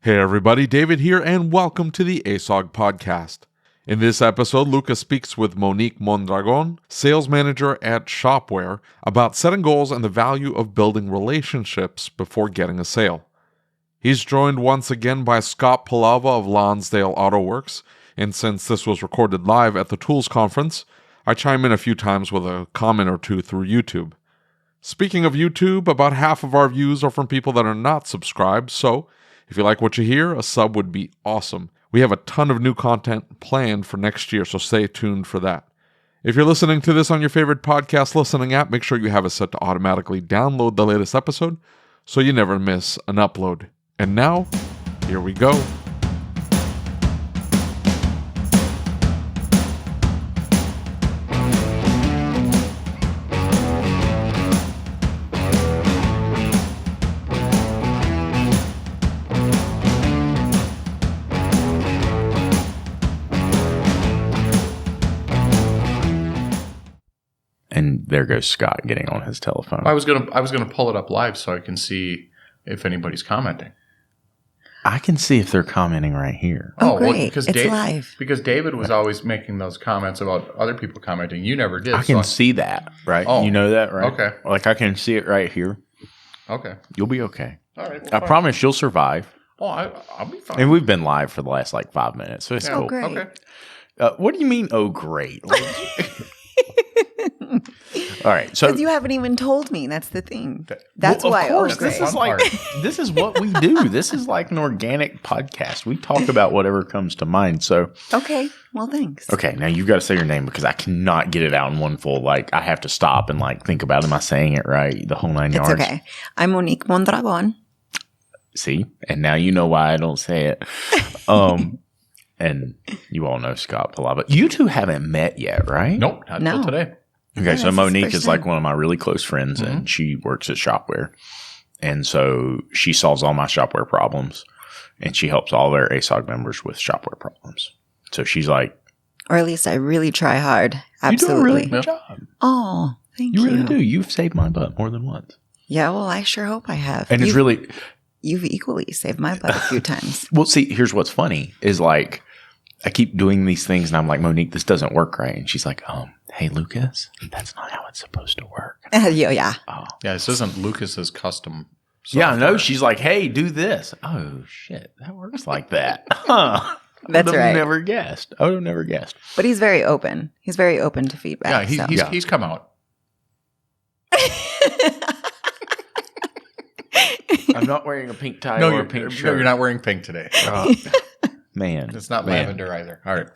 Hey everybody, David here, and welcome to the ASOG podcast. In this episode, Lucas speaks with Monique Mondragon, sales manager at shop-ware, about setting goals and the value of building relationships before getting a sale. He's joined once again by Scott Pelava of Lonsdale Auto Works, and since this was recorded live at the Tools Conference, I chime in a few times with a comment or two through YouTube. Speaking of YouTube, about half of our views are from people that are not subscribed, so if you like what you hear, a sub would be awesome. We have a ton of new content planned for next year, so stay tuned for that. If you're listening to this on your favorite podcast listening app, make sure you have it set to automatically download the latest episode so you never miss an upload. And now, here we go. And there goes Scott getting on his telephone. I was gonna pull it up live so I can see if anybody's commenting. I can see if they're commenting right here. Oh, great. It's live. Because David was always making those comments about other people commenting. You never did. I can see that, right? Oh. You know that, right? Okay. Like I can see it right here. Okay. You'll be okay. All right. I promise you'll survive. Oh, I'll be fine. And we've been live for the last 5 minutes, so it's cool. Oh, great. Okay. What do you mean, oh, great? All right, so Because you haven't even told me. That's the thing. That's why. Of course, great. this is what we do. This is like an organic podcast. We talk about whatever comes to mind. So Okay. Well, thanks. okay, now you've got to say your name because I cannot get it out in one full. I have to stop and think about, am I saying it right? The whole 9 yards. It's okay. I'm Monique Mondragon. See, and now you know why I don't say it. And you all know Scott Pelava. You two haven't met yet, right? Nope, not until today. Okay, so this is Monique first is time. one of my really close friends, and she works at shop-ware. And so she solves all my shop-ware problems, and she helps all their ASOG members with shop-ware problems. So she's like, Or at least I really try hard. you do a Absolutely. really good job. Oh, thank you. You really do. You've saved my butt more than once. Yeah, well, I sure hope I have. And it's really... You've equally saved my butt a few times. Well, see, here's what's funny is I keep doing these things and I'm like, Monique, this doesn't work right. And she's like, hey, Lucas, that's not how it's supposed to work. Yeah. Oh. Yeah, this isn't Lucas's custom Yeah, I know. software. She's like, hey, do this. Oh, shit. That works like that. Huh. That's I would right. have never guessed. I would have never guessed. But he's very open. He's very open to feedback. Yeah, he's come out. I'm not wearing a pink tie No, or a pink shirt. no, you're not wearing pink today. Man. It's not lavender either. All right.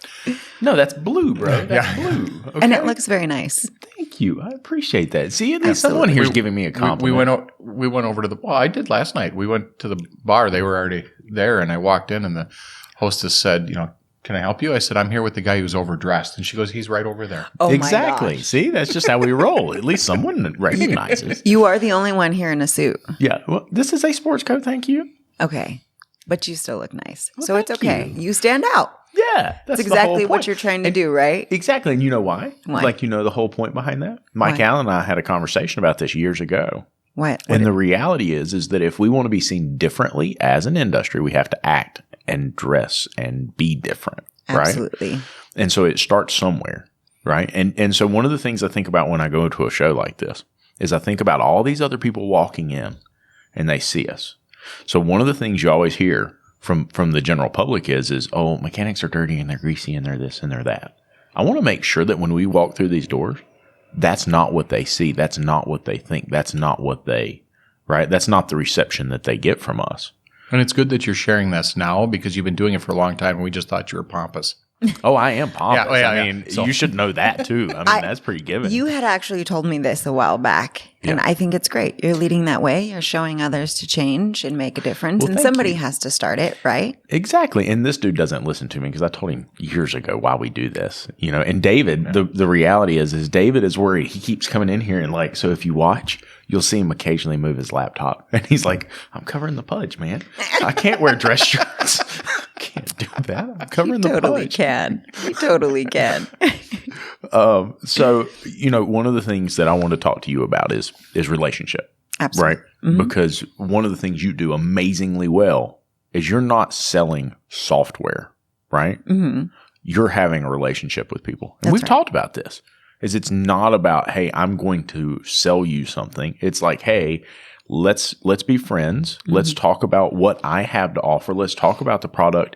No, that's blue, bro. That's blue. Okay? And it looks very nice. Thank you. I appreciate that. See, at least someone here's giving me a compliment. We went over to the. Well, I did last night. We went to the bar. They were already there, and I walked in, and the hostess said, "Can I help you?" I said, "I'm here with the guy who's overdressed," and she goes, "He's right over there." Oh, Exactly. my gosh. See, that's just how we roll. At least someone recognizes. You are the only one here in a suit. Yeah. Well, this is a sports coat. Thank you. Okay. But you still look nice. Well, So it's thank okay. you. You stand out. Yeah. That's That's the exactly whole what point. you're trying to do, right? Exactly. And you know why? Why? The whole point behind that? Mike Why? Allen and I had a conversation about this years ago. What? And the reality is that if we want to be seen differently as an industry, we have to act and dress and be different. Right? Absolutely. And so it starts somewhere, right? And so one of the things I think about when I go to a show like this is I think about all these other people walking in and they see us. So one of the things you always hear from the general public is, oh, mechanics are dirty and they're greasy and they're this and they're that. I want to make sure that when we walk through these doors, that's not what they see. That's not what they think. That's not what right? That's not the reception that they get from us. And it's good that you're sharing this now because you've been doing it for a long time, and we just thought you were pompous. Oh, I am pompous. Yeah, I mean, So- you should know that too. I mean, that's pretty given. You had actually told me this a while back, and I think it's great. You're leading that way. You're showing others to change and make a difference, Well, and thank somebody you. has to start it, right? Exactly. And this dude doesn't listen to me because I told him years ago why we do this, and David, the reality is David is worried. He keeps coming in here and so if you watch, you'll see him occasionally move his laptop and he's like, I'm covering the pudge, man. I can't wear dress shirts. I can't do that. I'm covering the Totally pudge. can. You totally can. So, one of the things that I want to talk to you about is relationship. Absolutely. Right? Because one of the things you do amazingly well is you're not selling software, right? Mm-hmm. You're having a relationship with people. And That's we've right. talked about this. It's not about, hey, I'm going to sell you something. It's like, hey, let's be friends. Mm-hmm. Let's talk about what I have to offer. Let's talk about the product.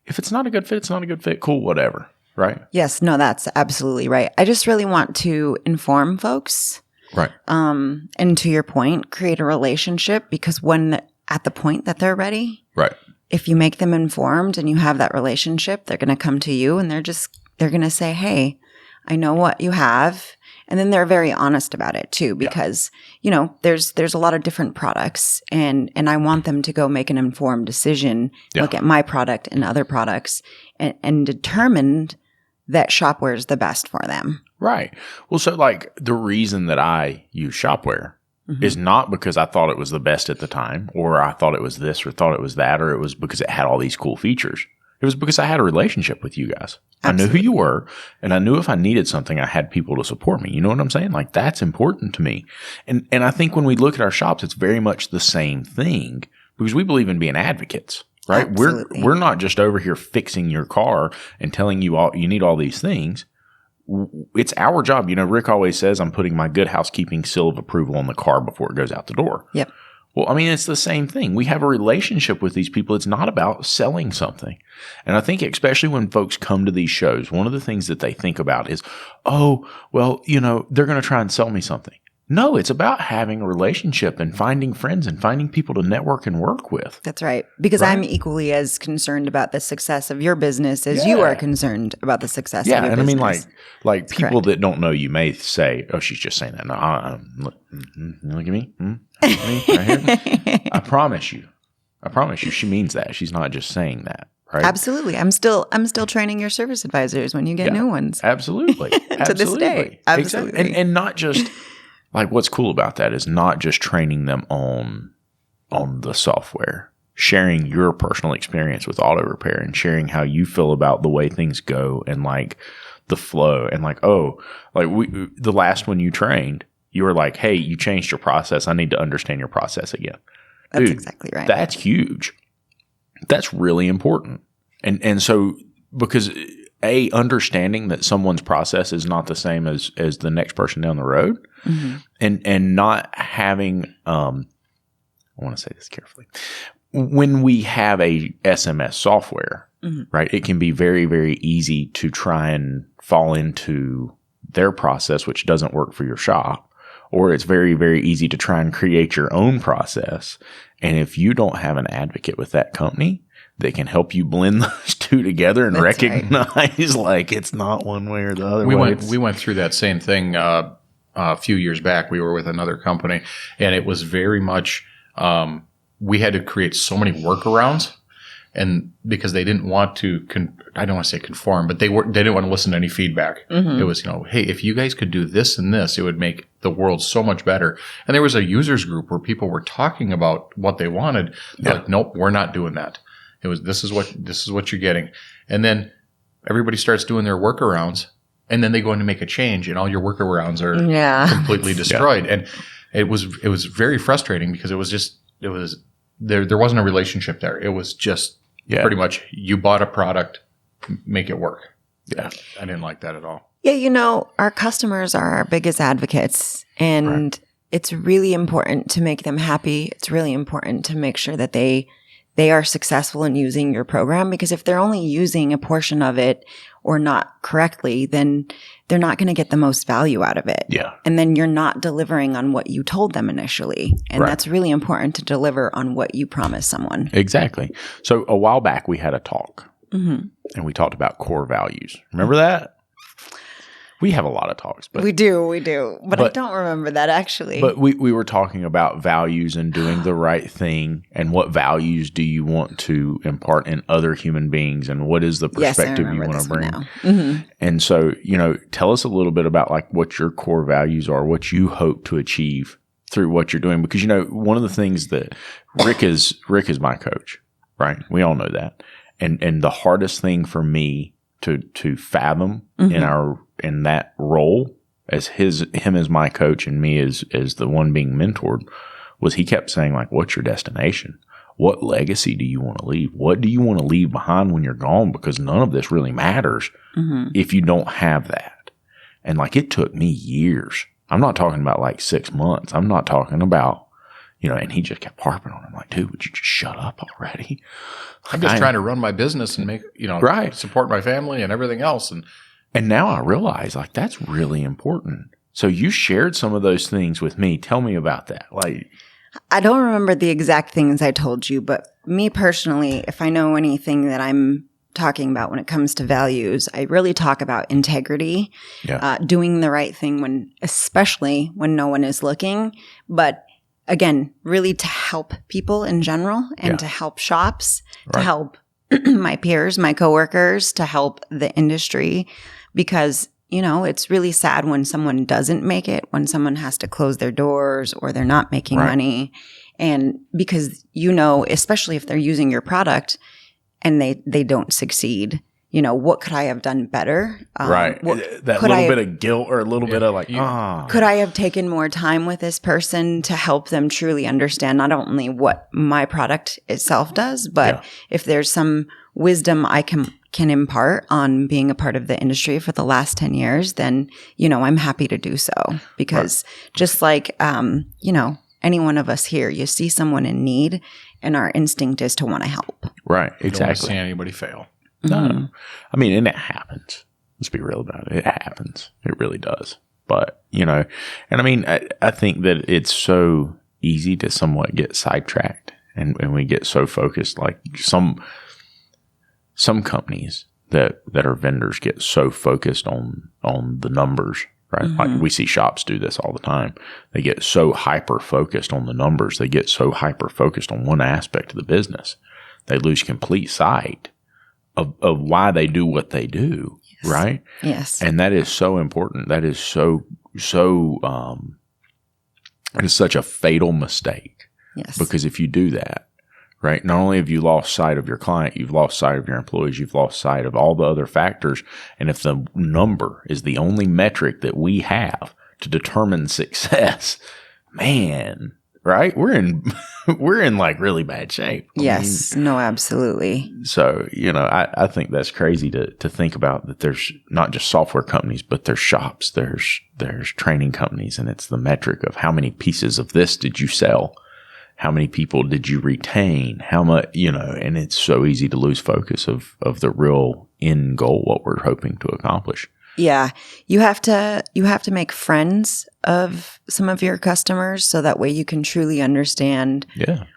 If it's not a good fit, it's not a good fit. Cool, whatever. Right? Yes, no, that's absolutely right. I just really want to inform folks. Right. And to your point, create a relationship, because when at the point that they're ready, Right. if you make them informed and you have that relationship, they're going to come to you and they're going to say, hey, I know what you have. And then they're very honest about it too, because, there's a lot of different products and I want them to go make an informed decision, look at my product and other products and determine that shop-ware is the best for them. Right. Well, so like the reason that I use shop-ware is not because I thought it was the best at the time, or I thought it was this, or thought it was that, or it was because it had all these cool features. It was because I had a relationship with you guys. Absolutely. I knew who you were, and I knew if I needed something, I had people to support me. You know what I'm saying? Like, that's important to me. And I think when we look at our shops, it's very much the same thing, because we believe in being advocates, right? Absolutely. We're not just over here fixing your car and telling you you need all these things. It's our job. Rick always says, I'm putting my good housekeeping seal of approval on the car before it goes out the door. Yep. Well, I mean, it's the same thing. We have a relationship with these people. It's not about selling something. And I think especially when folks come to these shows, one of the things that they think about is, oh, well, they're going to try and sell me something. No, it's about having a relationship and finding friends and finding people to network and work with. That's right. Because I'm equally as concerned about the success of your business as you are concerned about the success of your business. Yeah, and I mean, like That's people correct. that don't know you may say, "Oh, she's just saying that." No, look at me. Look at me right here. I promise you, she means that. She's not just saying that, right? Absolutely. I'm still training your service advisors when you get new ones. Absolutely. To this day. Absolutely. Exactly. And not just like what's cool about that is not just training them on the software, sharing your personal experience with auto repair and sharing how you feel about the way things go and like the flow and like, the last one you trained, you were like, hey, you changed your process. I need to understand your process again. That's Dude, exactly right. That's huge. That's really important. And so because understanding that someone's process is not the same as the next person down the road, and not having I want to say this carefully. When we have a SMS software, right, it can be very, very easy to try and fall into their process, which doesn't work for your shop, or it's very, very easy to try and create your own process. And if you don't have an advocate with that company, they can help you blend those two together and recognize like it's not one way or the other. We went through that same thing a few years back. We were with another company, and it was very much we had to create so many workarounds, and because they didn't want to, I don't want to say conform, but they didn't want to listen to any feedback. It was, hey, if you guys could do this and this, it would make the world so much better. And there was a users group where people were talking about what they wanted. They're like, nope, we're not doing that. It was this is what you're getting, and then everybody starts doing their workarounds, and then they go in to make a change, and all your workarounds are completely destroyed. And it was very frustrating because it was there wasn't a relationship there. It was just pretty much you bought a product, make it work. Yeah, I didn't like that at all. Yeah, our customers are our biggest advocates, and it's really important to make them happy. It's really important to make sure that they are successful in using your program, because if they're only using a portion of it or not correctly, then they're not going to get the most value out of it. Yeah. And then you're not delivering on what you told them initially. And that's really important to deliver on what you promised someone. Exactly. So a while back we had a talk and we talked about core values. Remember that? We have a lot of talks, but we do. But I don't remember that actually. But we were talking about values and doing the right thing, and what values do you want to impart in other human beings, and what is the perspective you want to bring. And so, tell us a little bit about like what your core values are, what you hope to achieve through what you're doing. Because one of the things that Rick is my coach, right? We all know that, and the hardest thing for me to fathom in that role as him as my coach and me as the one being mentored was he kept saying like, what's your destination? What legacy do you want to leave? What do you want to leave behind when you're gone? Because none of this really matters if you don't have that. And like, it took me years. I'm not talking about like 6 months. I'm not talking about, and he just kept harping on it. I'm like, dude, would you just shut up already? I'm just trying to run my business and make, right. support my family and everything else. And now I realize like that's really important. So you shared some of those things with me. Tell me about that. Like, I don't remember the exact things I told you, but me personally, if I know anything that I'm talking about when it comes to values, I really talk about integrity, doing the right thing especially when no one is looking. But again, really to help people in general and to help shops, to help my peers, my coworkers, to help the industry, because it's really sad when someone doesn't make it, when someone has to close their doors or they're not making money. And because, especially if they're using your product and they don't succeed, what could I have done better? Right. That little bit of guilt or a little bit of like, could I have taken more time with this person to help them truly understand not only what my product itself does, but if there's some wisdom I can impart on being a part of the industry for the last 10 years, then, I'm happy to do so. Because just like, any one of us here, you see someone in need and our instinct is to want to help. Right. Exactly. Don't want to see anybody fail. No. I mean, and it happens. Let's be real about it. It happens. It really does. But, and I mean, I think that it's so easy to somewhat get sidetracked and we get so focused. Like some companies that are vendors get so focused on the numbers, right? Like we see shops do this all the time. They get so hyper focused on the numbers. They get so hyper focused on one aspect of the business. They lose complete sight of why they do what they do, right? Yes. And that is so important. That is so it is such a fatal mistake. Yes. Because if you do that, right, not only have you lost sight of your client, you've lost sight of your employees, you've lost sight of all the other factors. And if the number is the only metric that we have to determine success, man, right? We're in like really bad shape. Yes. No, absolutely. So, I think that's crazy to think about that there's not just software companies, but there's shops, there's training companies, and it's the metric of how many pieces of this did you sell? How many people did you retain? How much, and it's so easy to lose focus of the real end goal, what we're hoping to accomplish. Yeah. You have to make friends of some of your customers so that way you can truly understand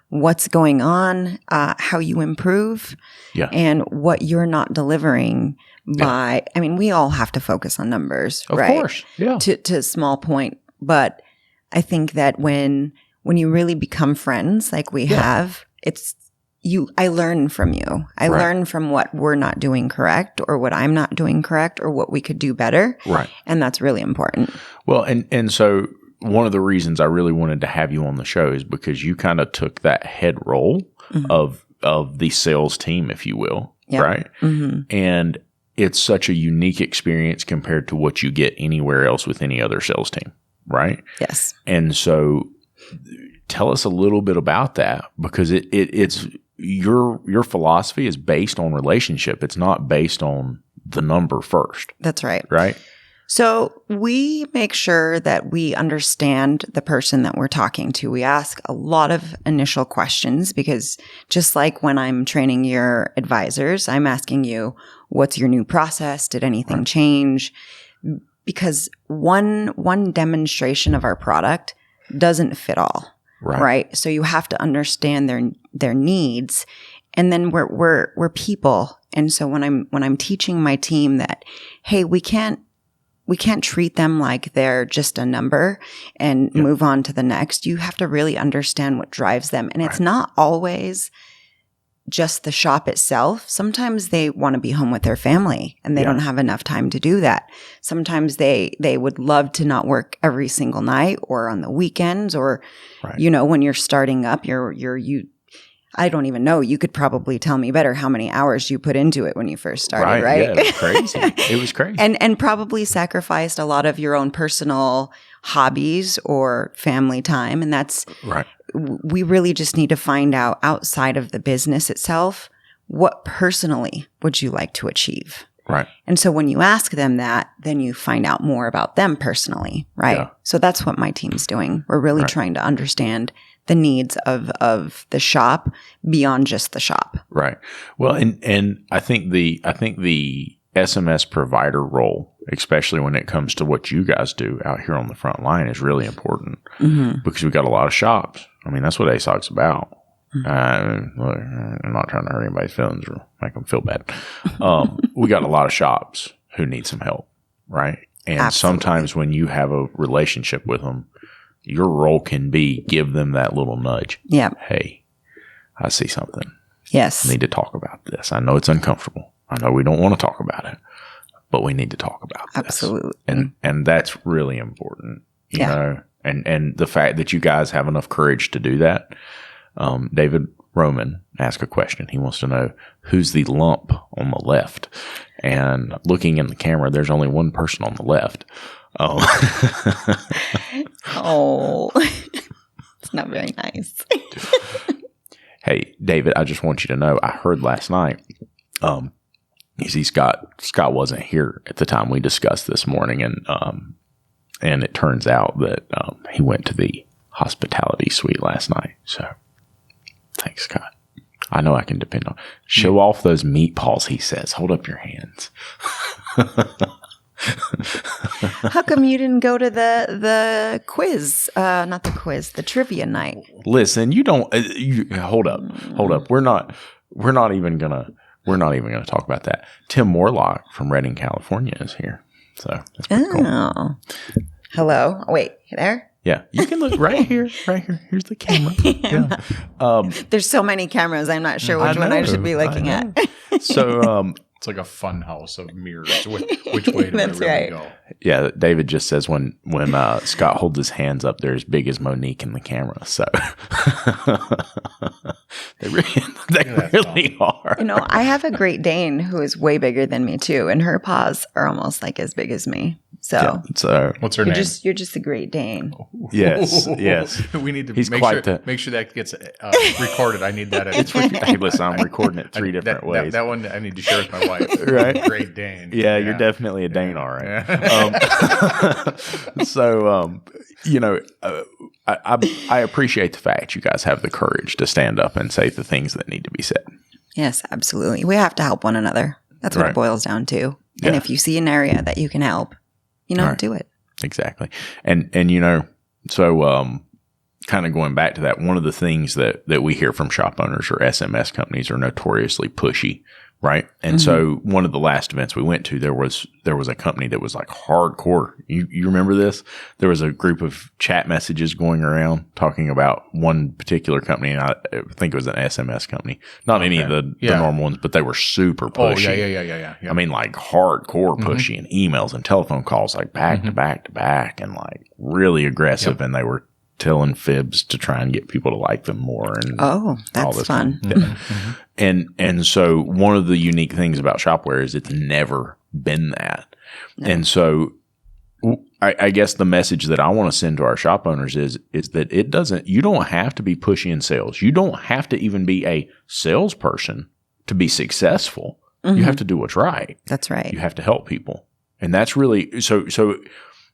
what's going on, how you improve, and what you're not delivering by, I mean, we all have to focus on numbers, right? Of course. Yeah. To a small point. But I think that when you really become friends like we have, I learn from you. I learn from what we're not doing correct or what I'm not doing correct or what we could do better. Right. And that's really important. Well, and so one of the reasons I really wanted to have you on the show is because you kind of took that head role of the sales team, if you will. Yep. Right. Mm-hmm. And it's such a unique experience compared to what you get anywhere else with any other sales team. Right. Yes. And so tell us a little bit about that, because it's your philosophy is based on relationship. It's not based on the number first. That's right. Right. So we make sure that we understand the person that we're talking to. We ask a lot of initial questions because just like when I'm training your advisors, I'm asking you, what's your new process? Did anything change? Because one demonstration of our product doesn't fit all. Right. So you have to understand their needs. And then we're people. And so when I'm teaching my team that, hey, we can't treat them like they're just a number and move on to the next. You have to really understand what drives them. And it's not always just the shop itself. Sometimes they want to be home with their family and they don't have enough time to do that. Sometimes they would love to not work every single night or on the weekends or, when you're starting up, I don't even know. You could probably tell me better how many hours you put into it when you first started, right? Yeah, it was crazy. It was crazy. And probably sacrificed a lot of your own personal hobbies or family time. And that's we really just need to find out outside of the business itself, what personally would you like to achieve? Right. And so when you ask them that, then you find out more about them personally, right? Yeah. So that's what my team's doing. We're really trying to understand the needs of the shop beyond just the shop. Right. Well, and I think the SMS provider role, especially when it comes to what you guys do out here on the front line, is really important because we've got a lot of shops. I mean, that's what ASOG's about. Look, I'm not trying to hurt anybody's feelings or make them feel bad. We got a lot of shops who need some help, right? And Absolutely. sometimes when you have a relationship with them, your role can be give them that little nudge. Yeah. Hey, I see something. Yes. We need to talk about this. I know it's uncomfortable. I know we don't want to talk about it, but we need to talk about this. Absolutely. And that's really important, you Yeah. know, and the fact that you guys have enough courage to do that. David Roman asked a question. He wants to know who's the lump on the left. And looking in the camera, there's only one person on the left. Oh, it's not very nice. Hey, David, I just want you to know, I heard last night, you see, Scott wasn't here at the time we discussed this morning. And it turns out that, he went to the hospitality suite last night. So thanks, Scott. I know I can depend on. Show off those meat paws, he says. Hold up your hands. How come you didn't go to the quiz? Not the quiz, the trivia night. Listen, you don't. Hold up. We're not even gonna talk about that. Tim Morlock from Redding, California, is here. So that's pretty cool. Oh, hello. Wait, you there? Yeah, you can look right here. Right here. Here's the camera. Yeah. There's so many cameras. I'm not sure which one I should be looking at. So, It's like a fun house of mirrors. Which way do That's we really right. go? yeah, David just says when Scott holds his hands up, they're as big as Monique in the camera. So they really are. You know, I have a Great Dane who is way bigger than me too, and her paws are almost like as big as me. So Yeah, so What's her you're name? you're just a Great Dane. yes. We need to He's make quite make sure that gets recorded. I need that. Hey, listen, I'm recording it three different ways. That one I need to share with my wife. Right. Great Dane. Yeah, you're definitely a Dane, all right. Yeah. So, you know, I appreciate the fact you guys have the courage to stand up and say the things that need to be said. Yes, absolutely. We have to help one another. That's what Right. it boils down to. And Yeah. if you see an area that you can help, Right. do it. Exactly. And you know, so kind of going back to that, one of the things that we hear from shop owners or SMS companies are notoriously pushy, right? And so one of the last events we went to, there was a company that was like hardcore. You remember this? There was a group of chat messages going around talking about one particular company, and I think it was an SMS company. Not any of the normal ones, but they were super pushy. Oh, yeah. I mean, like hardcore pushy and emails and telephone calls, like back to back to back, and like really aggressive. And they were telling fibs to try and get people to like them more. And Oh, all that's this fun. kind of- yeah. And so one of the unique things about shop-ware is it's never been that. No. And so I guess the message that I want to send to our shop owners is that you don't have to be pushy in sales. You don't have to even be a salesperson to be successful. You have to do what's right. That's right. You have to help people. And that's really, so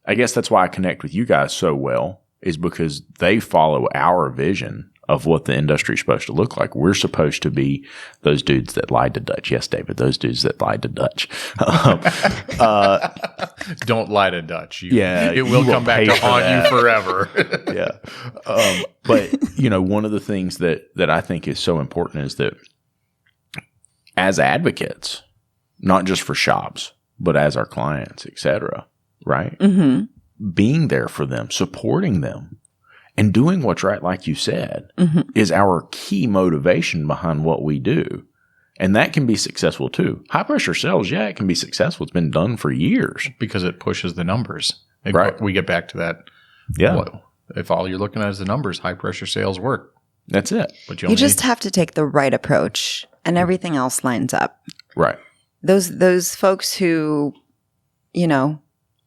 I guess that's why I connect with you guys so well, is because they follow our vision of what the industry is supposed to look like. We're supposed to be those dudes that lied to Dutch. Yes, David, those dudes that lied to Dutch. Don't lie to Dutch. you It will come back pay to for haunt that. you forever. Yeah. But, you know, one of the things that I think is so important is that as advocates, not just for shops, but as our clients, et cetera, right? Mm-hmm. Being there for them, supporting them, and doing what's right, like you said, is our key motivation behind what we do. And that can be successful too. High pressure sales, yeah, it can be successful. It's been done for years. Because it pushes the numbers. Right. We get back to that. Yeah. Well, if all you're looking at is the numbers, high pressure sales work. That's it. But You just have to take the right approach, and everything else lines up. Right. Those folks who,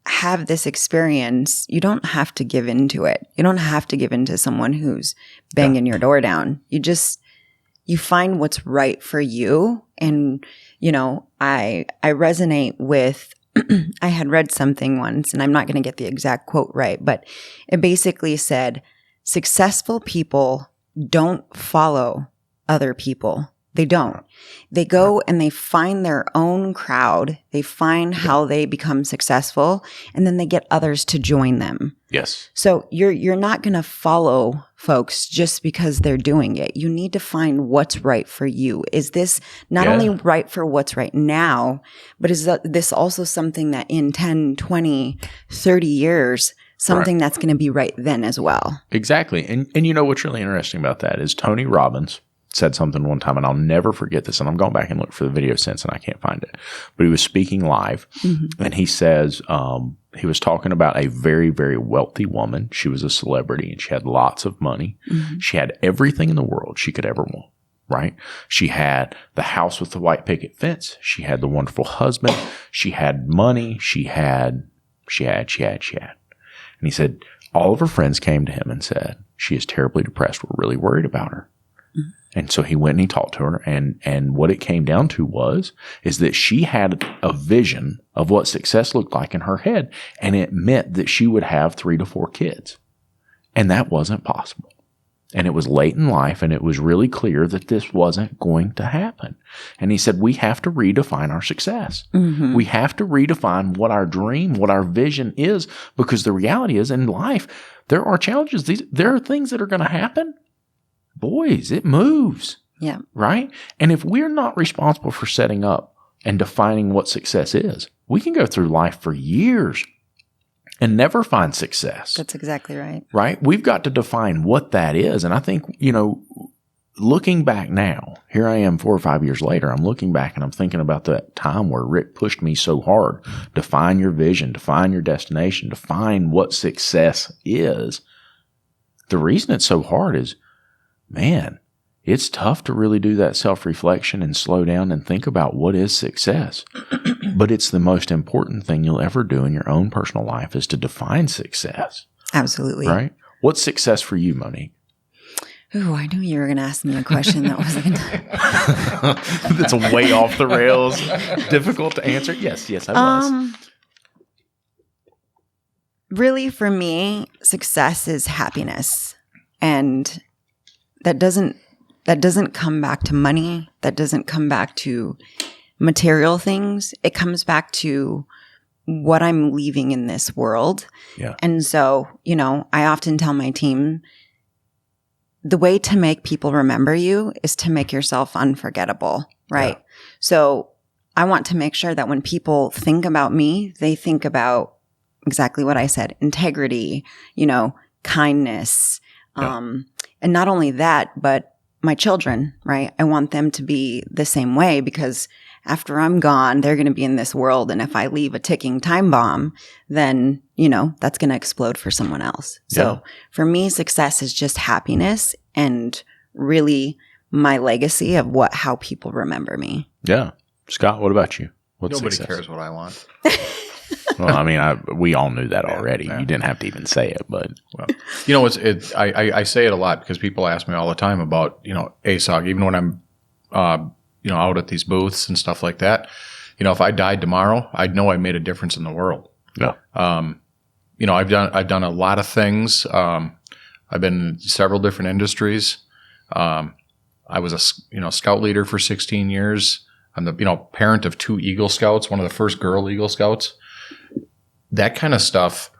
have this experience, you don't have to give into it. You don't have to give into someone who's banging your door down. You find what's right for you. And, I resonate with, I had read something once, and I'm not going to get the exact quote right, but it basically said, successful people don't follow other people. They don't. They go and they find their own crowd. They find how they become successful, and then they get others to join them. Yes. So you're not going to follow folks just because they're doing it. You need to find what's right for you. Is this not only right for what's right now, but is this also something that in 10, 20, 30 years, something that's going to be right then as well? Exactly. And what's really interesting about that is Tony Robbins said something one time, and I'll never forget this. And I'm going back and look for the video since, and I can't find it. But he was speaking live, and he says he was talking about a very, very wealthy woman. She was a celebrity, and she had lots of money. She had everything in the world she could ever want, right? She had the house with the white picket fence. She had the wonderful husband. She had money. She had. And he said all of her friends came to him and said, she is terribly depressed. We're really worried about her. And so he went and he talked to her, and what it came down to is that she had a vision of what success looked like in her head, and it meant that she would have 3 to 4 kids. And that wasn't possible. And it was late in life, and it was really clear that this wasn't going to happen. And he said, we have to redefine our success. We have to redefine what our dream, what our vision is, because the reality is in life, there are challenges. There are things that are going to happen. Boys, it moves. Yeah. Right? And if we're not responsible for setting up and defining what success is, we can go through life for years and never find success. That's exactly right. Right? We've got to define what that is. And I think, looking back now, here I am 4 or 5 years later, I'm looking back and I'm thinking about that time where Rick pushed me so hard. Define your vision, define your destination, define what success is. The reason it's so hard is, man, it's tough to really do that self-reflection and slow down and think about what is success. But it's the most important thing you'll ever do in your own personal life is to define success. Absolutely. Right? What's success for you, Monique? Ooh, I knew you were going to ask me a question that wasn't going to... That's way off the rails. Difficult to answer. Yes, I was. Really, for me, success is happiness. And that doesn't come back to money. That doesn't come back to material things. It comes back to what I'm leaving in this world. Yeah. And so, I often tell my team, the way to make people remember you is to make yourself unforgettable, right? Yeah. So I want to make sure that when people think about me, they think about exactly what I said, integrity, kindness, and not only that, but my children, right? I want them to be the same way, because after I'm gone, they're going to be in this world. And if I leave a ticking time bomb, then, that's going to explode for someone else. So for me, success is just happiness and really my legacy of how people remember me. Yeah. Scott, what about you? What's Nobody success? cares what I want. Well, I mean, we all knew that already. Yeah. You didn't have to even say it, but I say it a lot because people ask me all the time about ASOG. Even when I'm out at these booths and stuff like that, if I died tomorrow, I'd know I made a difference in the world. Yeah. I've done a lot of things. I've been in several different industries. I was a scout leader for 16 years. I'm the parent of 2 Eagle Scouts, one of the first girl Eagle Scouts. That kind of stuff,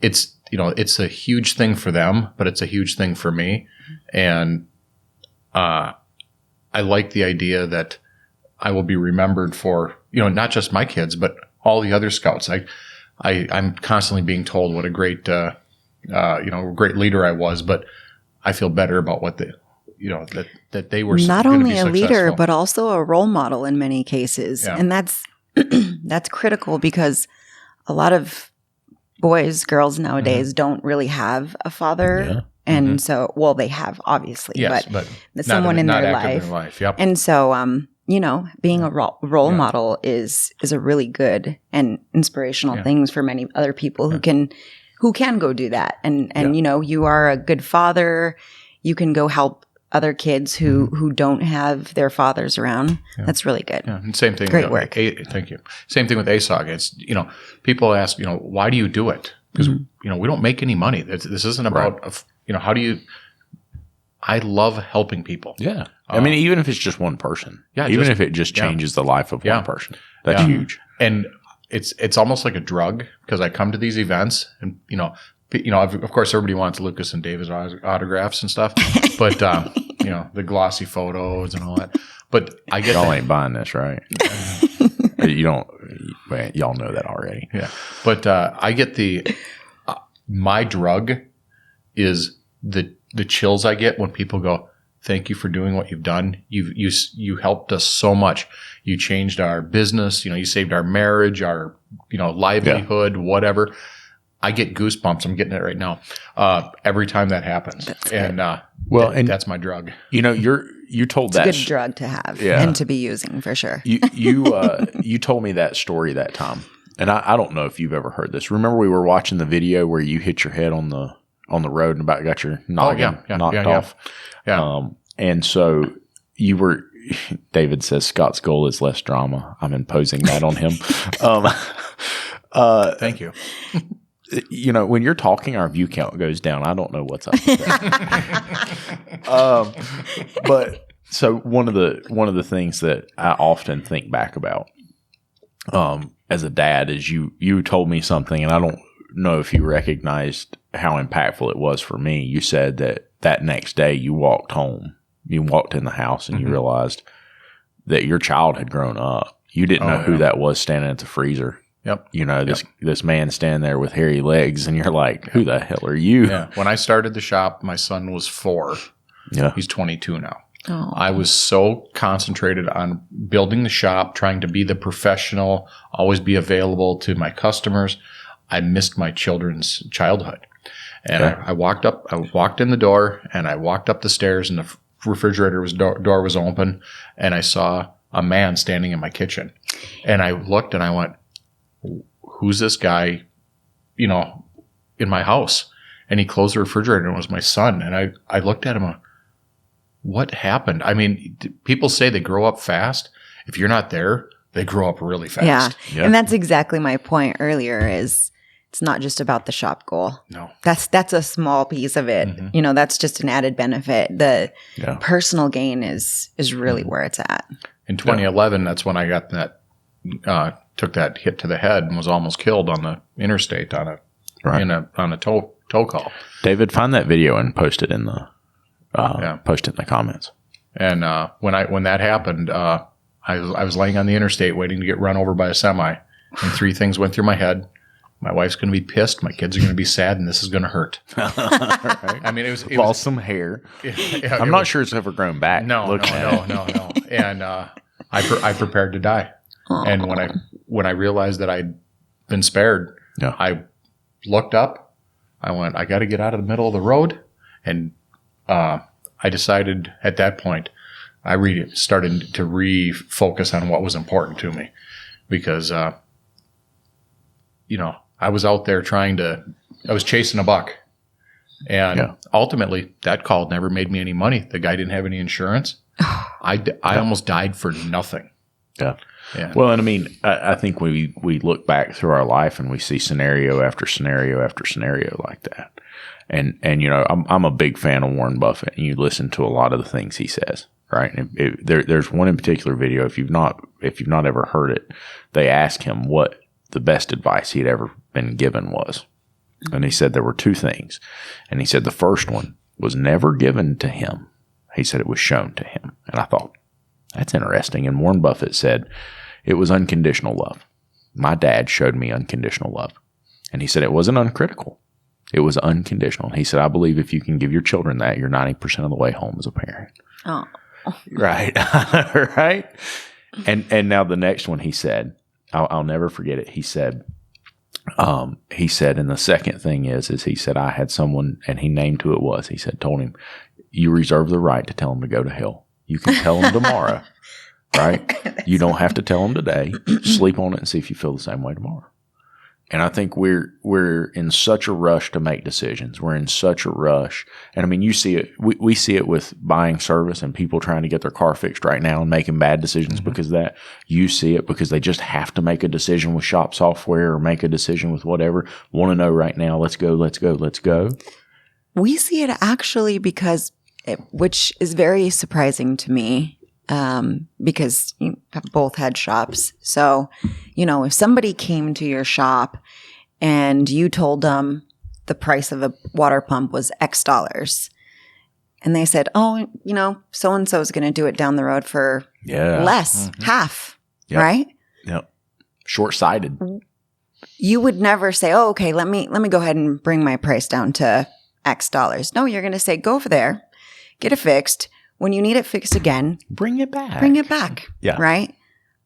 it's a huge thing for them, but it's a huge thing for me. And I like the idea that I will be remembered for, not just my kids, but all the other scouts. I'm constantly being told what a great, great leader I was, but I feel better about what that they were not only a leader, but also a role model in many cases. Yeah. And that's critical, because a lot of girls nowadays don't really have a father. Yeah. And so, they have, obviously, yes, but someone in their life. Yep. And so, being a role model is a really good and inspirational things for many other people who can go do that. And you are a good father. You can go help other kids who don't have their fathers around. Yeah. That's really good. Yeah. And same thing. Great work. Thank you. Same thing with ASOG. It's, people ask, why do you do it? Because, we don't make any money. This isn't about, how do you, I love helping people. Yeah. I mean, even if it's just one person. Yeah. Even if it just changes the life of one person. That's huge. And it's almost like a drug because I come to these events and, of course, everybody wants Lucas and David's autographs and stuff, but, the glossy photos and all that. But I get y'all ain't buying this, right? You don't, y'all know that already. Yeah. But I get my drug is the chills I get when people go, thank you for doing what you've done. You helped us so much. You changed our business. You saved our marriage, our, livelihood, whatever. I get goosebumps. I'm getting it right now. Every time that happens. And that's my drug. You told it's that a good drug to have and to be using for sure. You told me that story that time, and I don't know if you've ever heard this. Remember we were watching the video where you hit your head on the road and about got your noggin knocked off. Yeah. And so you were. David says Scott's goal is less drama. I'm imposing that on him. Thank you. When you're talking, our view count goes down. I don't know what's up with that. But so one of the things that I often think back about as a dad is you told me something, and I don't know if you recognized how impactful it was for me. You said that next day you walked home, you walked in the house, and you realized that your child had grown up. You didn't know who that was standing at the freezer. Yep. This man standing there with hairy legs, and you're like, who the hell are you? Yeah. When I started the shop, my son was 4. Yeah. He's 22 now. Oh. I was so concentrated on building the shop, trying to be the professional, always be available to my customers. I missed my children's childhood. And I walked in the door, and I walked up the stairs, and the refrigerator door was open, and I saw a man standing in my kitchen. And I looked and I went, who's this guy, in my house? And he closed the refrigerator, and it was my son. And I looked at him, what happened? I mean, people say they grow up fast. If you're not there, they grow up really fast. Yeah. And that's exactly my point earlier is it's not just about the shop goal. No. That's a small piece of it. Mm-hmm. That's just an added benefit. The personal gain is really where it's at. In 2011, that's when I got that took that hit to the head and was almost killed on the interstate on a tow call. David, find that video and post it in the comments. And when that happened, I was laying on the interstate waiting to get run over by a semi, and 3 things went through my head. My wife's going to be pissed. My kids are going to be sad, and this is going to hurt. Right. I mean, it was some hair. I'm not sure it's ever grown back. No. And I prepared to die. Aww. And when I realized that I'd been spared, I looked up. I went, I got to get out of the middle of the road. And I decided at that point, I really started to refocus on what was important to me. Because, I was out there I was chasing a buck. And ultimately, that call never made me any money. The guy didn't have any insurance. I almost died for nothing. Yeah. Yeah. Well, and I mean, I think we look back through our life and we see scenario after scenario after scenario like that. And I'm a big fan of Warren Buffett, and you listen to a lot of the things he says, right? And there's one in particular video. If you've not ever heard it, they ask him what the best advice he'd ever been given was. And he said there were 2 things. And he said the first one was never given to him. He said it was shown to him. And I thought, that's interesting. And Warren Buffett said it was unconditional love. My dad showed me unconditional love. And he said it wasn't uncritical. It was unconditional. And he said, I believe if you can give your children that, you're 90% of the way home as a parent. Oh. Right. Right. And now the next one he said, I'll never forget it. He said, and the second thing is he said, I had someone, and he named who it was. He said, told him, you reserve the right to tell him to go to hell. You can tell him tomorrow, right? You don't have to tell them today. Sleep on it and see if you feel the same way tomorrow. And I think we're in such a rush to make decisions. We're in such a rush. And I mean, you see it. We see it with buying service and people trying to get their car fixed right now and making bad decisions because of that. You see it because they just have to make a decision with shop software or make a decision with whatever. Want to know right now. Let's go. We see it actually because, which is very surprising to me, because you have both had shops. So, if somebody came to your shop and you told them the price of a water pump was X dollars, and they said, oh, so-and-so is going to do it down the road for less, half, right? Yep. Short-sighted. You would never say, oh, okay, let me go ahead and bring my price down to X dollars. No, you're going to say, go over there, get it fixed. When you need it fixed again, bring it back. Yeah. Right?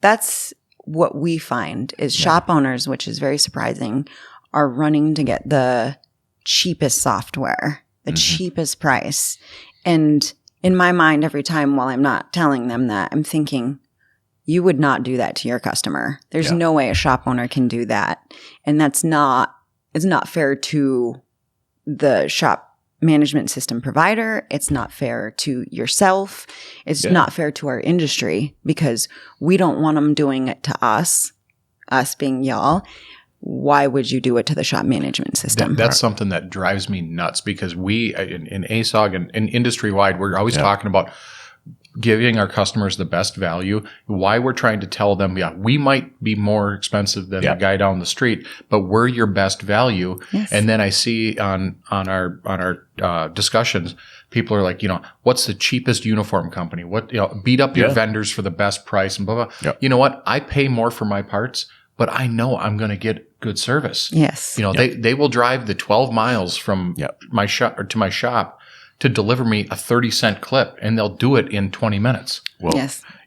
That's what we find is shop owners, which is very surprising, are running to get the cheapest software, the cheapest price. And in my mind, every time while I'm not telling them that, I'm thinking, you would not do that to your customer. There's no way a shop owner can do that. And it's not fair to the shop management system provider. It's not fair to yourself. It's not fair to our industry because we don't want them doing it to us being y'all. Why would you do it to the shop management system? That's something that drives me nuts because we in ASOG and industry wide, we're always talking about giving our customers the best value. Why we're trying to tell them, we might be more expensive than the guy down the street, but we're your best value. Yes. And then I see on our discussions, people are like, what's the cheapest uniform company? What beat up your vendors for the best price and blah blah. Yep. You know what? I pay more for my parts, but I know I'm going to get good service. Yes. They will drive the 12 miles from my shop or to my shop to deliver me a 30-cent clip, and they'll do it in 20 minutes. Well,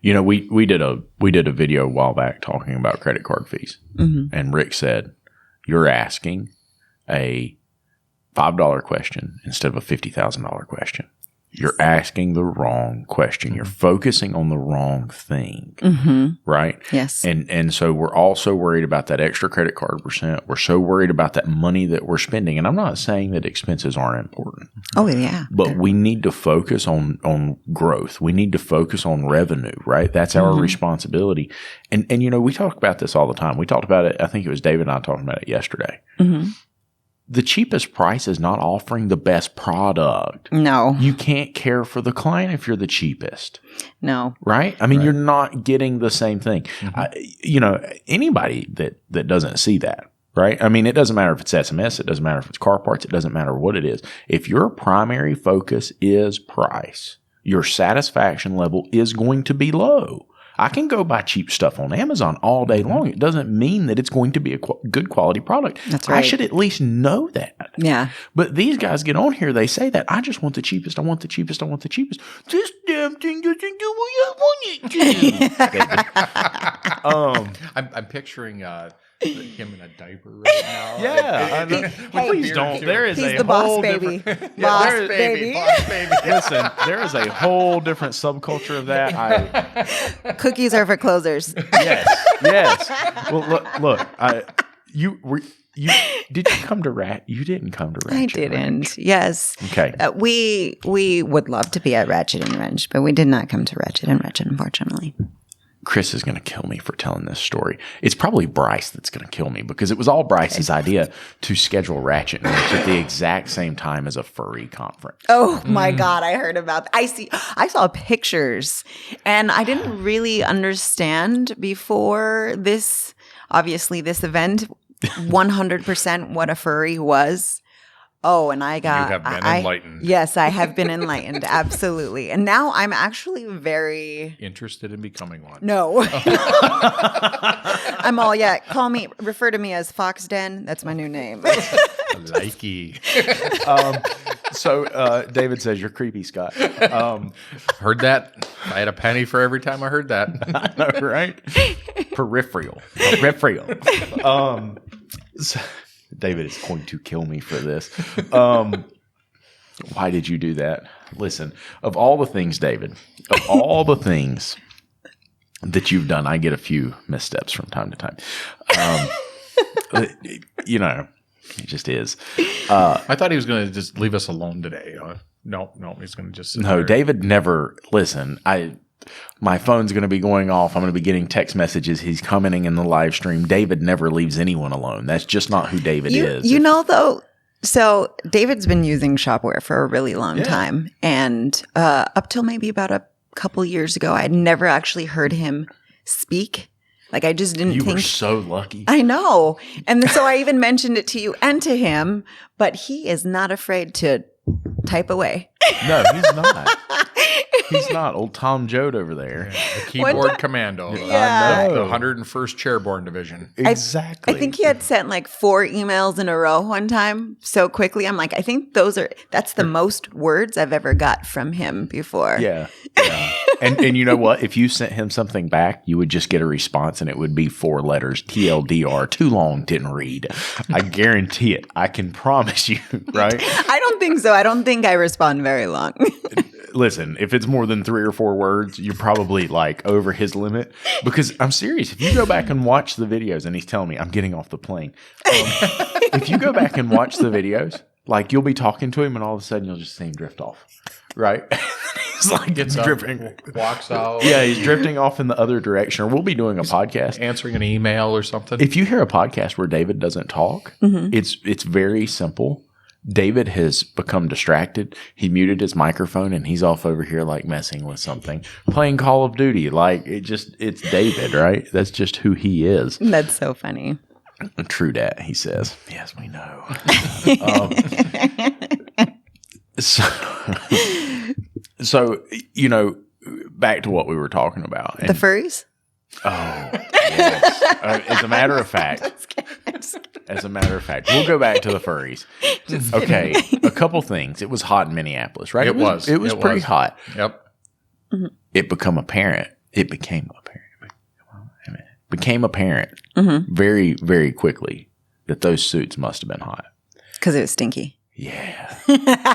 we did a video a while back talking about credit card fees, and Rick said, "You're asking a $5 question instead of a $50,000 question. You're asking the wrong question. You're focusing on the wrong thing, right? Yes. And so we're also worried about that extra credit card percent. We're so worried about that money that we're spending. And I'm not saying that expenses aren't important. Oh, yeah. But we need to focus on growth. We need to focus on revenue, right? That's our responsibility. And we talk about this all the time. We talked about it. I think it was David and I talking about it yesterday. The cheapest price is not offering the best product. No. You can't care for the client if you're the cheapest. No. Right? I mean, you're not getting the same thing. Anybody that doesn't see that, right? I mean, it doesn't matter if it's SMS. It doesn't matter if it's car parts. It doesn't matter what it is. If your primary focus is price, your satisfaction level is going to be low. I can go buy cheap stuff on Amazon all day long. It doesn't mean that it's going to be a good quality product. That's right. I should at least know that. Yeah. But these guys get on here. They say that I just want the cheapest. I want the cheapest. I want the cheapest. This damn thing doesn't do what I want it to. I'm picturing him in a diaper right now. Yeah. Please don't. There is He's a the boss whole baby. different. Boss there is- baby. Boss baby. Listen, there is a whole different subculture of that. Cookies are for closers. Yes. Well, look. Did you come to Ratchet? You didn't come to Ratchet. I didn't. Wrench. Yes. Okay. We would love to be at Ratchet and Wrench, but we did not come to Ratchet and Wrench, unfortunately. Chris is going to kill me for telling this story. It's probably Bryce that's going to kill me because it was all Bryce's idea to schedule Ratchet and Wrench at the exact same time as a furry conference. Oh my God, I heard about that. I saw pictures and I didn't really understand before this event 100% what a furry was. Oh, and I got... You have been enlightened. Yes, I have been enlightened. Absolutely. And now I'm actually very... Interested in becoming one. No. I'm all, refer to me as Fox Den. That's my new name. Likey. So David says, you're creepy, Scott. Heard that. I had a penny for every time I heard that. I know, right? Peripheral. So, David is going to kill me for this. Why did you do that? Listen, of all the things, David, that you've done. I get a few missteps from time to time. You know, it just is. I thought he was going to just leave us alone today. No, he's going to just sit No, there. David never. Listen, my phone's going to be going off. I'm going to be getting text messages. He's commenting in the live stream. David never leaves anyone alone. That's just not who David is. You know, though, so David's been using shop-ware for a really long time. And up till maybe about a couple years ago, I had never actually heard him speak. Like, I just didn't think. You were so lucky. I know. And so I even mentioned it to you and to him, but he is not afraid to type away. No, he's not. He's not. Old Tom Joad over there. The keyboard commando. Yeah. The 101st Chairborne Division. Exactly. I think he had sent like 4 emails in a row one time so quickly. I'm like, I think that's the most words I've ever got from him before. Yeah. And you know what? If you sent him something back, you would just get a response and it would be 4 letters. TLDR. Too long, didn't read. I guarantee it. I can promise you, right? I don't think so. I don't think I respond very long. Listen, if it's more than 3 or 4 words, you're probably like over his limit. Because I'm serious. If you go back and watch the videos, and he's telling me I'm getting off the plane. If you go back and watch the videos, like you'll be talking to him and all of a sudden you'll just see him drift off. Right? He's like Gets up, drifting. walks out. Yeah, he's drifting off in the other direction. Or we'll be doing a podcast. Answering an email or something. If you hear a podcast where David doesn't talk, it's very simple. David has become distracted. He muted his microphone and he's off over here like messing with something, playing Call of Duty. Like it's David, right? That's just who he is. That's so funny. True dat, he says. Yes, we know. So, you know, back to what we were talking about. The furries? Oh, yes. As a matter of fact, we'll go back to the furries. Okay, a couple things. It was hot in Minneapolis, right? It was pretty hot. Yep. It became apparent very, very quickly that those suits must have been hot. Because it was stinky. Yeah.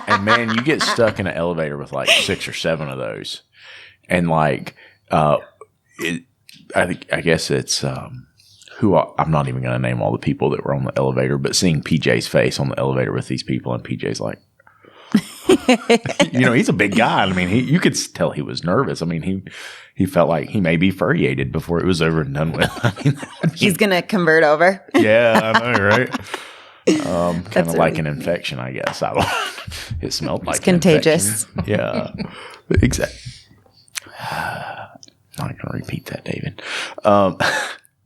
And man, you get stuck in an elevator with like 6 or 7 of those. And like, I guess it's I'm not even going to name all the people that were on the elevator, but seeing PJ's face on the elevator with these people, and PJ's like, you know, he's a big guy. I mean, you could tell he was nervous. I mean, he felt like he may be furriated before it was over and done with. I mean, He's going to convert over. yeah, I know, right? Kind of like really an infection, I guess. I don't. It smelled like It's contagious. Yeah, exactly. Not going to repeat that, David.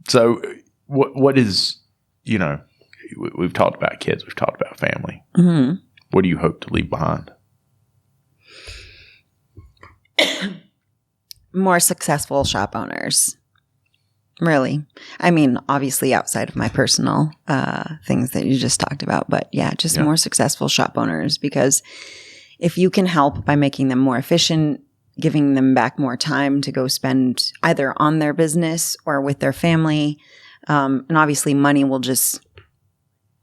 So, what is, you know, we've talked about kids, we've talked about family. Mm-hmm. What do you hope to leave behind? More successful shop owners. Really. I mean, obviously outside of my personal things that you just talked about, but yeah, just more successful shop owners, because if you can help by making them more efficient, giving them back more time to go spend either on their business or with their family, and obviously money will just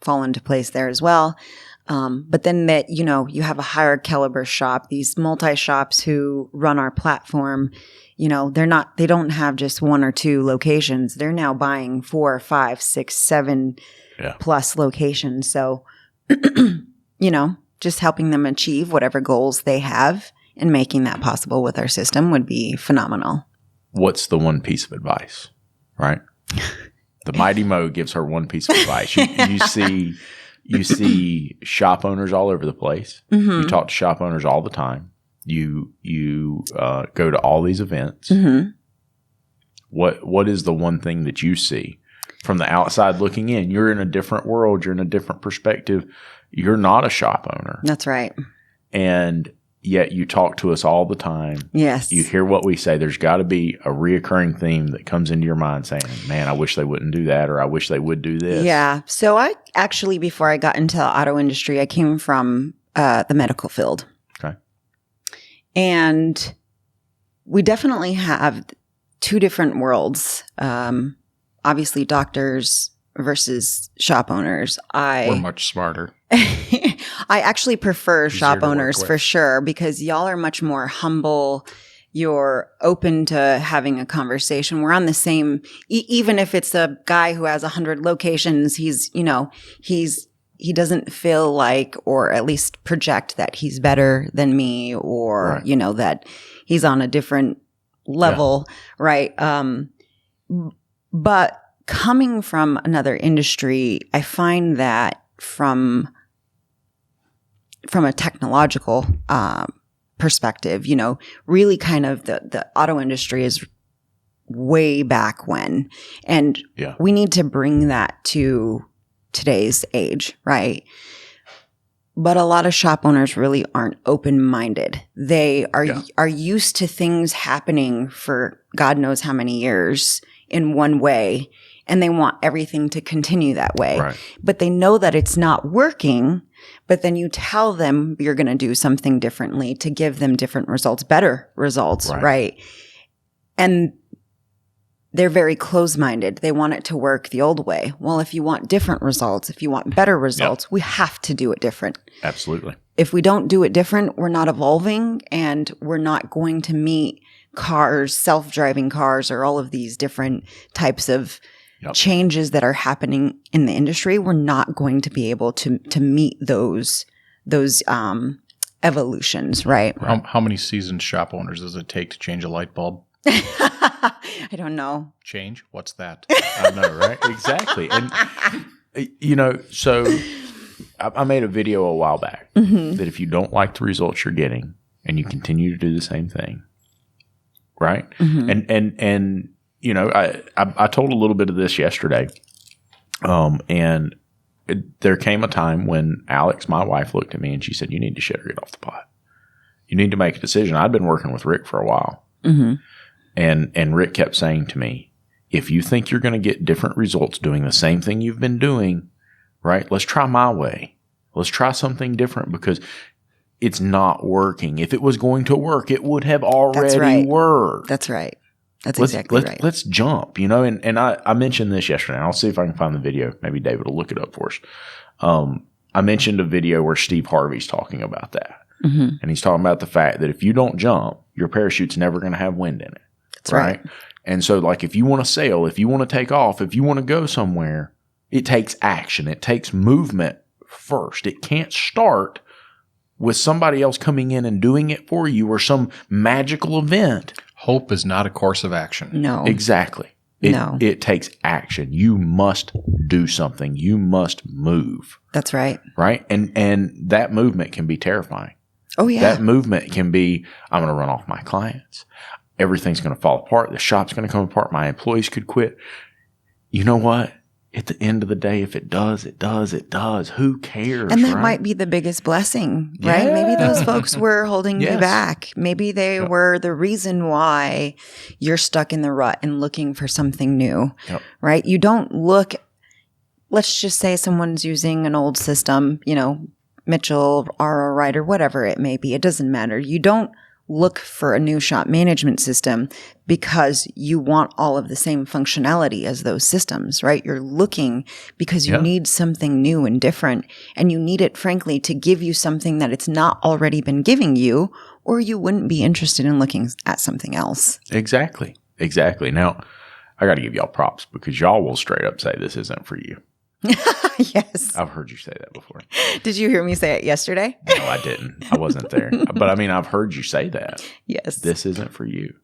fall into place there as well. But then that, you know, you have a higher caliber shop, these multi-shops who run our platform, you know, they don't have just 1 or 2 locations. They're now buying 4, 5, 6, 7 plus locations. So, you know, just helping them achieve whatever goals they have and making that possible with our system would be phenomenal. What's the one piece of advice, right? The Mighty Mo gives her one piece of advice. You see shop owners all over the place. Mm-hmm. You talk to shop owners all the time. You go to all these events. Mm-hmm. What is the one thing that you see from the outside looking in? You're in a different world. You're in a different perspective. You're not a shop owner. That's right. And yet you talk to us all the time. Yes. You hear what we say. There's got to be a reoccurring theme that comes into your mind saying, man, I wish they wouldn't do that, or I wish they would do this. Yeah. So I actually, before I got into the auto industry, I came from the medical field. Okay. And we definitely have 2 different worlds. Obviously, doctors versus shop owners. We're much smarter. I actually prefer Easier shop to work owners with. for sure, because y'all are much more humble you're open to having a conversation. We're on the same, even if it's a guy who has 100 locations, he doesn't feel like, or at least project that he's better than me, or, Right. That he's on a different level. Right. But coming from another industry, I find that from a technological, perspective, really kind of the auto industry is way back when, and we need to bring that to today's age, right? But a lot of shop owners really aren't open-minded. They are used to things happening for God knows how many years in one way, and they want everything to continue that way. Right. But they know that it's not working, but then you tell them you're going to do something differently to give them different results, better results, right? And they're very close-minded. They want it to work the old way. Well, if you want different results, if you want better results, we have to do it different. Absolutely. If we don't do it different, we're not evolving, and we're not going to meet cars, self-driving cars, or all of these different types of changes that are happening in the industry. We're not going to be able to meet those evolutions, right? How many seasoned shop owners does it take to change a light bulb? I don't know. Change? What's that? I know, right? Exactly. And, so I made a video a while back that if you don't like the results you're getting and you continue to do the same thing, right? And I told a little bit of this yesterday, and there came a time when Alex, my wife, looked at me and she said, "You need to shit or get off the pot. You need to make a decision." I'd been working with Rick for a while. And Rick kept saying to me, "If you think you're going to get different results doing the same thing you've been doing, right, let's try my way. Let's try something different, because it's not working. If it was going to work, it would have already worked." That's right. That's exactly right. Let's jump, and I mentioned this yesterday, and I'll see if I can find the video. Maybe David will look it up for us. I mentioned a video where Steve Harvey's talking about that. And he's talking about the fact that if you don't jump, your parachute's never going to have wind in it. That's right. And so, like, if you want to sail, if you want to take off, if you want to go somewhere, it takes action. It takes movement first. It can't start with somebody else coming in and doing it for you, or some magical event. Hope is not a course of action. No. Exactly. It takes action. You must do something. You must move. That's right. Right? And that movement can be terrifying. Oh, yeah. That movement can be, I'm going to run off my clients. Everything's going to fall apart. The shop's going to come apart. My employees could quit. You know what? At the end of the day, if it does, it does, it does. Who cares? And that might be the biggest blessing, right? Yeah. Maybe those folks were holding you Yes. back. Maybe they were the reason why you're stuck in the rut and looking for something new, right? You don't look, let's just say someone's using an old system, Mitchell, RO Writer, whatever it may be. It doesn't matter. You don't look for a new shop management system because you want all of the same functionality as those systems, right? You're looking because you need something new and different, and you need it, frankly, to give you something that it's not already been giving you, or you wouldn't be interested in looking at something else. Exactly. Now, I got to give y'all props, because y'all will straight up say this isn't for you. Yes. I've heard you say that before. Did you hear me say it yesterday? No, I didn't. I wasn't there. But I mean, I've heard you say that. Yes. This isn't for you.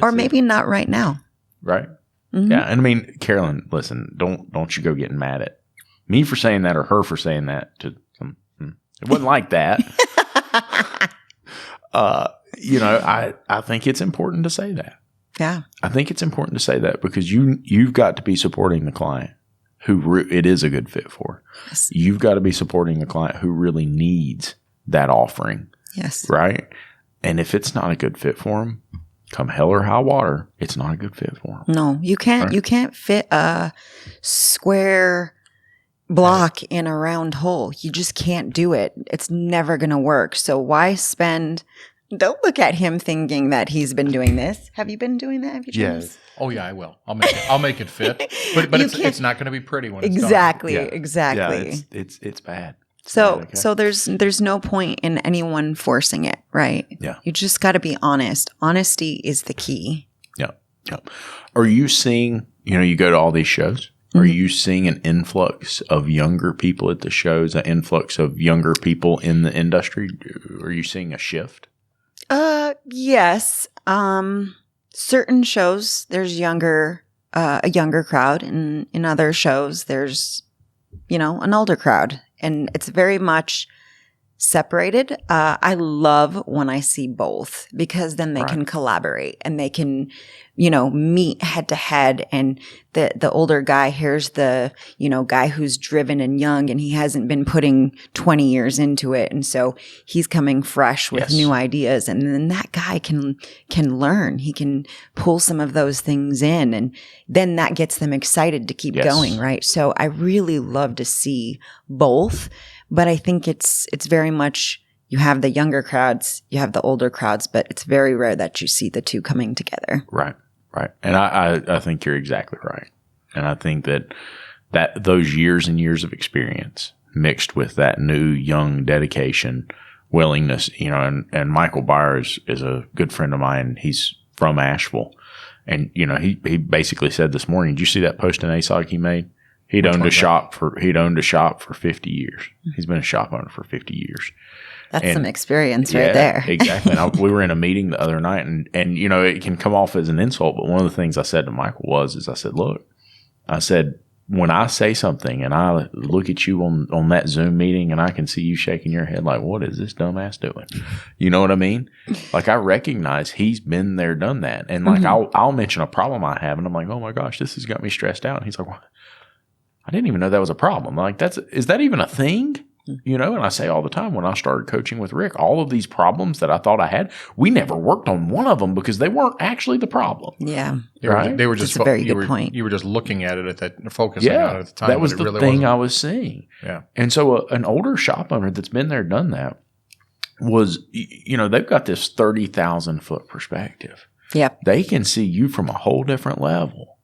Or maybe not right now. Right? Yeah. And I mean, Carolyn, listen, don't you go getting mad at me for saying that, or her for saying that to some. It wasn't like that. I think it's important to say that. Yeah. I think it's important to say that, because you've got to be supporting the client who it is a good fit for. Yes. You've got to be supporting the client who really needs that offering. Yes. Right? And if it's not a good fit for them, come hell or high water, it's not a good fit for them. No, you can't. Right? You can't fit a square block in a round hole. You just can't do it. It's never going to work. So why spend? Don't look at him thinking that he's been doing this. Have you been doing that? Have you done this? Oh yeah, I will. I'll make it fit. But it's not going to be pretty when it's Exactly. done. Exactly. Yeah, it's bad. So okay. so there's no point in anyone forcing it, right? Yeah. You just got to be honest. Honesty is the key. Yeah. Yeah. Are you seeing, you go to all these shows? Are you seeing an influx of younger people at the shows, an influx of younger people in the industry? Are you seeing a shift? Yes. Certain shows there's a younger crowd, and in other shows there's an older crowd, and it's very much separated. I love when I see both, because then they can collaborate and they can, meet head to head, and the older guy hears the, guy who's driven and young, and he hasn't been putting 20 years into it. And so he's coming fresh with new ideas. And then that guy can learn. He can pull some of those things in, and then that gets them excited to keep going. Right. So I really love to see both, but I think it's very much, you have the younger crowds, you have the older crowds, but it's very rare that you see the two coming together. Right. Right. And I think you're exactly right. And I think that those years and years of experience mixed with that new, young dedication, willingness, and Michael Byers is a good friend of mine. He's from Asheville. And, he basically said this morning, did you see that post in ASOG he made? He'd owned a shop for 50 years. He's been a shop owner for 50 years. That's some experience right there. Exactly. And we were in a meeting the other night, and it can come off as an insult, but one of the things I said to Michael I said, look, when I say something and I look at you on that Zoom meeting and I can see you shaking your head like, what is this dumbass doing? You know what I mean? Like, I recognize he's been there, done that. And like, I'll mention a problem I have, and I'm like, oh my gosh, this has got me stressed out. And he's like, well, I didn't even know that was a problem. Like, is that even a thing? And I say all the time, when I started coaching with Rick, all of these problems that I thought I had, we never worked on one of them because they weren't actually the problem. Yeah. They were just a very good point. You were just looking at it focusing on it at the time. That was the thing I was seeing. Yeah. And so an older shop owner that's been there, done that, was, they've got this 30,000 foot perspective. Yep. They can see you from a whole different level.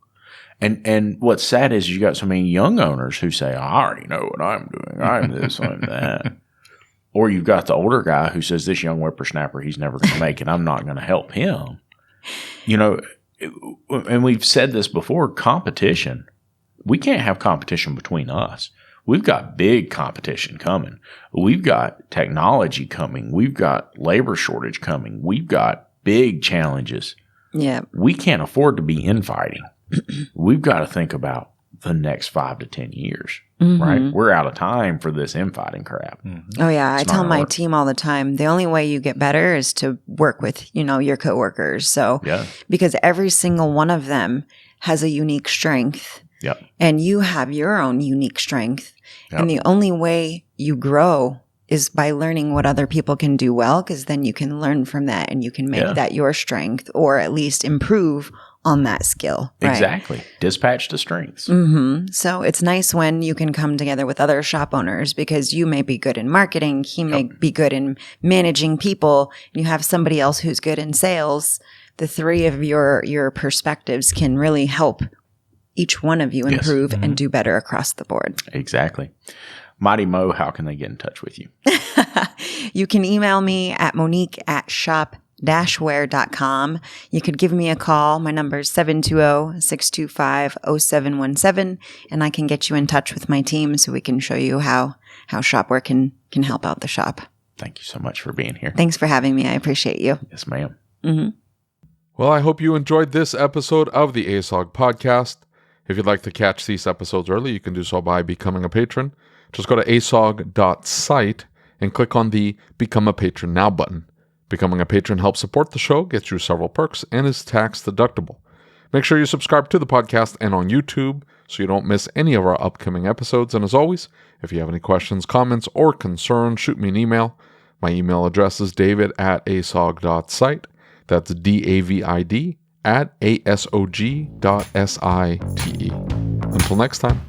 And what's sad is you got so many young owners who say, I already know what I'm doing. I'm this, I'm that. Or you've got the older guy who says, this young whippersnapper, he's never going to make it. I'm not going to help him. And we've said this before, competition. We can't have competition between us. We've got big competition coming. We've got technology coming. We've got labor shortage coming. We've got big challenges. Yeah. We can't afford to be infighting. We've got to think about the next 5 to 10 years, right? We're out of time for this infighting crap. Oh yeah. I tell my team all the time, the only way you get better is to work with, your coworkers. So, because every single one of them has a unique strength, and you have your own unique strength. And the only way you grow is by learning what other people can do well, because then you can learn from that and you can make that your strength, or at least improve on that skill. Right? Exactly. Dispatch the strengths. So it's nice when you can come together with other shop owners, because you may be good in marketing, he may be good in managing people, and you have somebody else who's good in sales. The three of your perspectives can really help each one of you improve and do better across the board. Exactly. Mighty Mo, how can they get in touch with you? You can email me at monique@shop-ware.com. You could give me a call. My number is 720-625-0717, and I can get you in touch with my team so we can show you how shop-ware can help out the shop. Thank you so much for being here. Thanks for having me. I appreciate you. Yes, ma'am. Well, I hope you enjoyed this episode of the ASOG podcast. If you'd like to catch these episodes early, you can do so by becoming a patron. Just go to asog.site and click on the Become a Patron Now button. Becoming a patron helps support the show, gets you several perks, and is tax deductible. Make sure you subscribe to the podcast and on YouTube so you don't miss any of our upcoming episodes. And as always, if you have any questions, comments, or concerns, shoot me an email. My email address is david@asog.site. That's DAVID@asog.site. Until next time.